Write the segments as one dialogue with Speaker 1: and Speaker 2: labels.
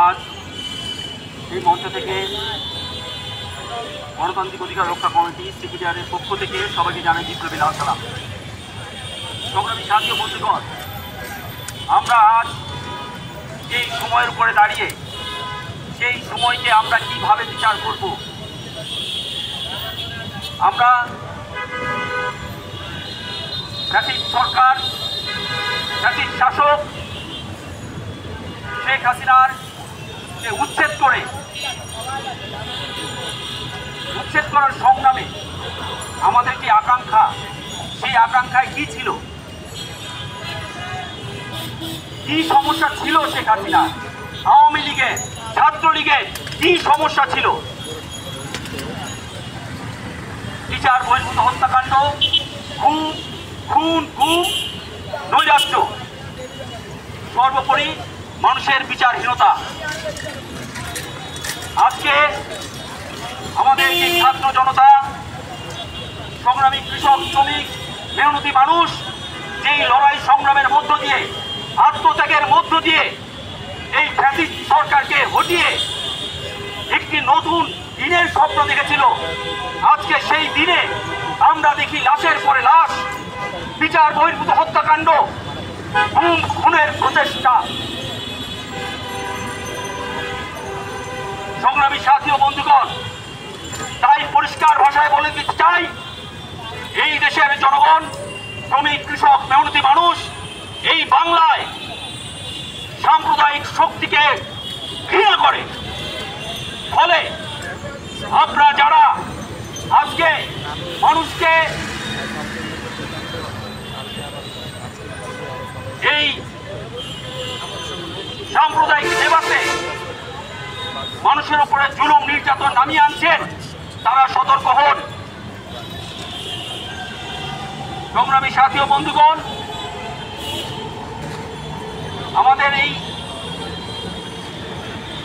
Speaker 1: আজ এই মঞ্চ থেকে গণতান্ত্রিক অধিকার রক্ষা কমিটি সেক্রেটারির পক্ষ থেকে সবাইকে জানাই বিপ্লবী লাল সালাম। সংগ্রামী সাথী ও বন্ধুগণ, আমরা আজ যেই সময়ের উপরে দাঁড়িয়ে সেই সময়কে আমরা কিভাবে বিচার করব, আমরা ফ্যাসিস্ট সরকার, ফ্যাসিস্ট শাসক শেখ হাসিনার যে উচ্ছেদ করার সংগ্রামে আমাদের যে আকাঙ্ক্ষা, সেই আকাঙ্ক্ষায় কি ছিল, কি সমস্যা ছিল শেখ হাসিনা, আওয়ামী লীগের, ছাত্রলীগের কি সমস্যা ছিল, বিচার বহির্ভূত হত্যাকাণ্ড, খুন, নৈরাজ্য, সর্বোপরি মানুষের বিচারহীনতা। আজকে আমাদের এই ছাত্র জনতা, সংগ্রামী কৃষক, শ্রমিক, মেহনতি মানুষ যেই লড়াই সংগ্রামের মধ্য দিয়ে, আত্মত্যাগের মধ্য দিয়ে এই ফ্যাসিস্ট সরকারকে হটিয়ে একটি নতুন দিনের স্বপ্ন দেখেছিল, আজকে সেই দিনে আমরা দেখি লাশের পরে লাশ, বিচার বহির্ভূত হত্যাকাণ্ড, খুনের প্রচেষ্টা। সংগ্রামী সাথী ও বন্ধুগণ, তাই পরিষ্কার ভাষায় বলে দিতে চাই, এই দেশের জনগণ, শ্রমিক, কৃষক, মেহনতি মানুষ এই বাংলায় সাম্প্রদায়িক শক্তিকে ঘৃণা করে। ফলে আপনারা যারা আজকে মানুষকে এই সাম্প্রদায়িক সেবাতে মানুষের উপরে জুলুম নির্যাতন নামিয়ে আনছেন, তারা সতর্ক হন। সংগ্রামী সাথী ও বন্ধুগণ, আমাদের এই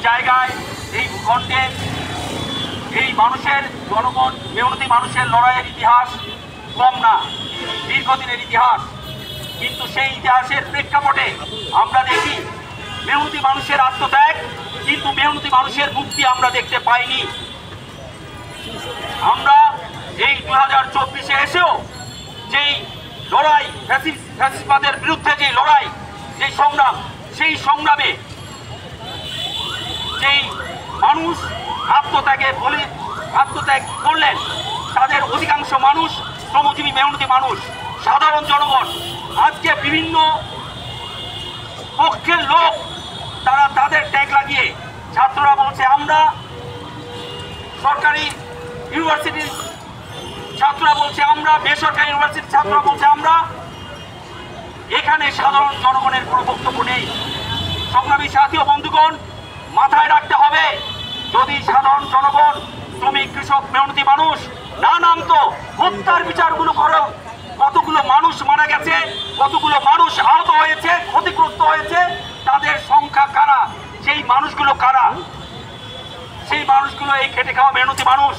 Speaker 1: জায়গায়, এই ভূখণ্ডে এই মানুষের, জনগণ, মেহনতি মানুষের লড়াইয়ের ইতিহাস কম না, দীর্ঘদিনের ইতিহাস। কিন্তু সেই ইতিহাসের প্রেক্ষাপটে আমরা দেখি মেহনতি মানুষের আত্মত্যাগ, কিন্তু মেহনতি মানুষের মুক্তি আমরা দেখতে পাইনি। আমরা এই 2024-এ এসেও যেই লড়াই, ফ্যাসিবাদের বিরুদ্ধে যে লড়াই, যে সংগ্রাম, সেই সংগ্রামে যেই মানুষ আত্মত্যাগ করলেন, তাদের অধিকাংশ মানুষ শ্রমজীবী, মেহনতি মানুষ, সাধারণ জনগণ। আজকে বিভিন্ন পক্ষের লোক তারা তাদের ট্যাগ লাগিয়ে, ছাত্ররা বলছে আমরা, সরকারি ইউনিভার্সিটির ছাত্ররা বলছে আমরা, বেসরকারি ইউনিভার্সিটির ছাত্ররা বলছে আমরা। এখানে সাধারণ জনগণের কোনো বক্তব্য নেই। সংগ্রামী সাথী ও বন্ধুগণ, মাথায় রাখতে হবে, যদি সাধারণ জনগণ, শ্রমিক, কৃষক, মেহনতি মানুষ না নামতো, হত্যার বিচারগুলো করো, কতগুলো মানুষ মারা গেছে, কতগুলো মানুষ আহত হয়েছে, ক্ষতিগ্রস্ত হয়েছে, তাদের সংখ্যা কারা, সেই মানুষগুলো কারা? সেই মানুষগুলো এই খেটে খাওয়া মেহনতি মানুষ।